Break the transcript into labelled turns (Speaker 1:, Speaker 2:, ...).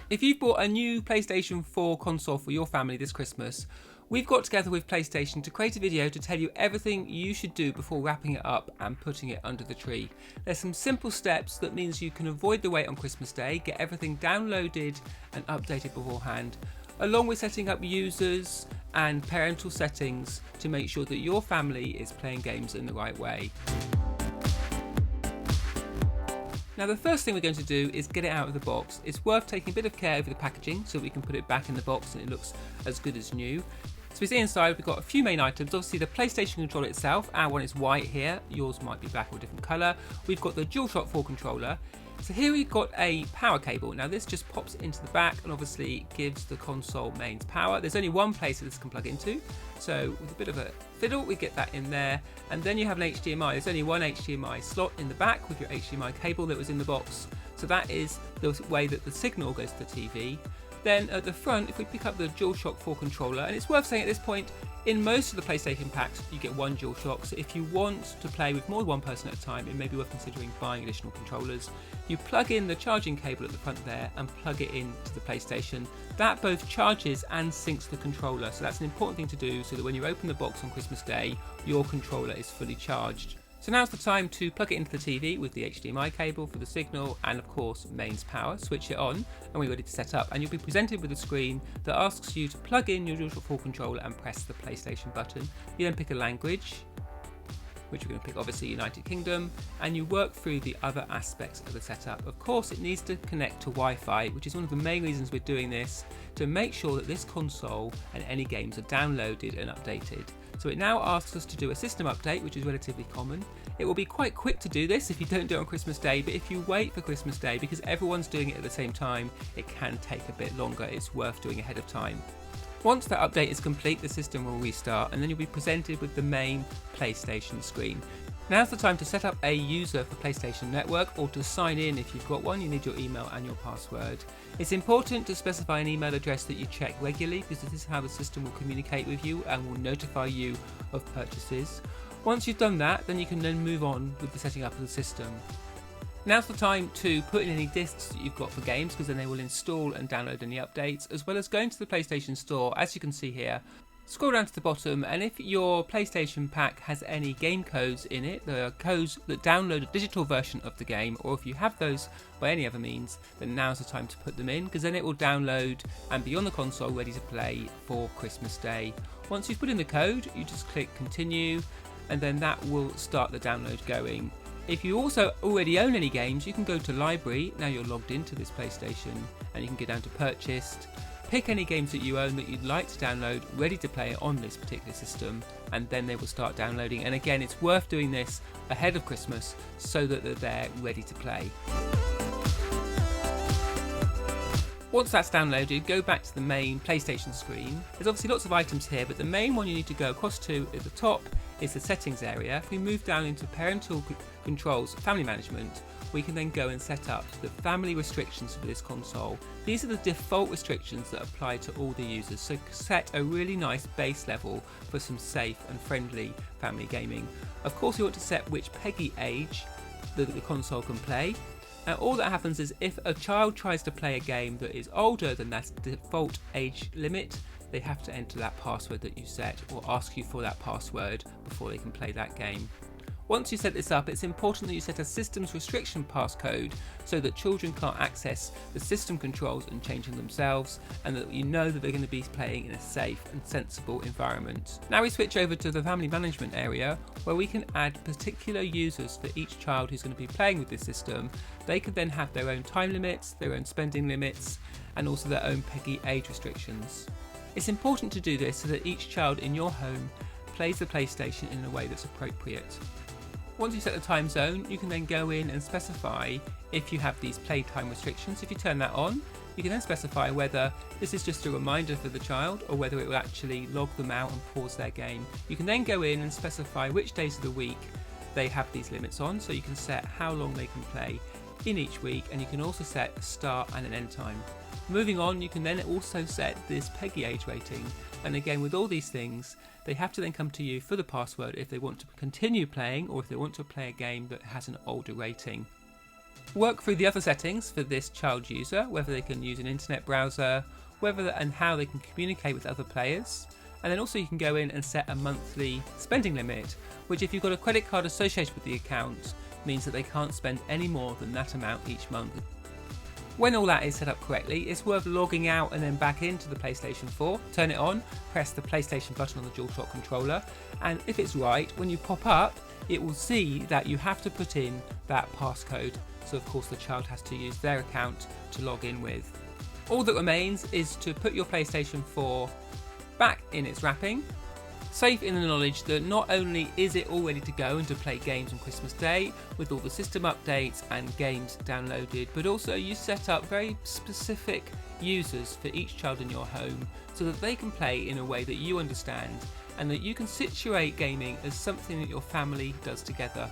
Speaker 1: If you've bought a new PlayStation 4 console for your family this Christmas, we've got together with PlayStation to create a video to tell you everything you should do before wrapping it up and putting it under the tree. There's some simple steps that means you can avoid the wait on Christmas Day, get everything downloaded and updated beforehand, along with setting up users and parental settings to make sure that your family is playing games in the right way. Now the first thing we're going to do is get it out of the box. It's worth taking a bit of care over the packaging so we can put it back in the box and it looks as good as new. So we see inside we've got a few main items. Obviously the PlayStation controller itself, our one is white here, yours might be black or a different colour. We've got the DualShock 4 controller. So here we've got a power cable. Now this just pops into the back and obviously gives the console mains power. There's only one place that this can plug into. So with a bit of a fiddle, we get that in there. And then you have an HDMI. There's only one HDMI slot in the back with your HDMI cable that was in the box. So that is the way that the signal goes to the TV. Then at the front, if we pick up the DualShock 4 controller, and it's worth saying at this point, in most of the PlayStation packs, you get one DualShock, so if you want to play with more than one person at a time, it may be worth considering buying additional controllers. You plug in the charging cable at the front there and plug it into the PlayStation. That both charges and syncs the controller, so that's an important thing to do so that when you open the box on Christmas Day, your controller is fully charged. So now's the time to plug it into the TV with the HDMI cable for the signal and of course mains power, switch it on and we're ready to set up, and you'll be presented with a screen that asks you to plug in your DualShock 4 controller and press the PlayStation button. You then pick a language, which we're going to pick obviously United Kingdom, and you work through the other aspects of the setup. Of course it needs to connect to Wi-Fi, which is one of the main reasons we're doing this, to make sure that this console and any games are downloaded and updated. So it now asks us to do a system update, which is relatively common. It will be quite quick to do this if you don't do it on Christmas Day, but if you wait for Christmas Day, because everyone's doing it at the same time, it can take a bit longer. It's worth doing ahead of time. Once that update is complete, the system will restart and then you'll be presented with the main PlayStation screen. Now's the time to set up a user for PlayStation Network, or to sign in if you've got one. You need your email and your password. It's important to specify an email address that you check regularly, because this is how the system will communicate with you and will notify you of purchases. Once you've done that, then you can then move on with the setting up of the system. Now's the time to put in any discs that you've got for games, because then they will install and download any updates, as well as going to the PlayStation Store. As you can see here, scroll down to the bottom, and if your PlayStation pack has any game codes in it, the codes that download a digital version of the game, or if you have those by any other means, then now's the time to put them in, because then it will download and be on the console ready to play for Christmas Day. Once you've put in the code, you just click continue, and then that will start the download going. If you also already own any games, you can go to library. Now you're logged into this PlayStation, and you can get down to purchased. Pick any games that you own that you'd like to download, ready to play on this particular system, and then they will start downloading. And again, it's worth doing this ahead of Christmas so that they're there ready to play. Once that's downloaded, go back to the main PlayStation screen. There's obviously lots of items here, but the main one you need to go across to at the top is the settings area. If we move down into parental controls, family management, we can then go and set up the family restrictions for this console. These are the default restrictions that apply to all the users, so set a really nice base level for some safe and friendly family gaming. Of course, you want to set which PEGI age that the console can play. Now all that happens is if a child tries to play a game that is older than that default age limit, they have to enter that password that you set, or ask you for that password before they can play that game. Once you set this up, it's important that you set a systems restriction passcode so that children can't access the system controls and change them themselves, and that you know that they're going to be playing in a safe and sensible environment. Now we switch over to the family management area, where we can add particular users for each child who's going to be playing with this system. They can then have their own time limits, their own spending limits, and also their own PEGI age restrictions. It's important to do this so that each child in your home plays the PlayStation in a way that's appropriate. Once you set the time zone, you can then go in and specify if you have these playtime restrictions. If you turn that on, you can then specify whether this is just a reminder for the child or whether it will actually log them out and pause their game. You can then go in and specify which days of the week they have these limits on, so you can set how long they can play in each week, and you can also set a start and an end time. Moving on, you can then also set this PEGI age rating, and again with all these things they have to then come to you for the password if they want to continue playing or if they want to play a game that has an older rating. Work through the other settings for this child user, whether they can use an internet browser, whether and how they can communicate with other players. And then also you can go in and set a monthly spending limit, which if you've got a credit card associated with the account, means that they can't spend any more than that amount each month. When all that is set up correctly, it's worth logging out and then back into the PlayStation 4, turn it on, press the PlayStation button on the DualShock controller, and if it's right, when you pop up, it will see that you have to put in that passcode, so of course the child has to use their account to log in with. All that remains is to put your PlayStation 4 back in its wrapping, safe in the knowledge that not only is it all ready to go and to play games on Christmas Day with all the system updates and games downloaded, but also you set up very specific users for each child in your home so that they can play in a way that you understand and that you can situate gaming as something that your family does together.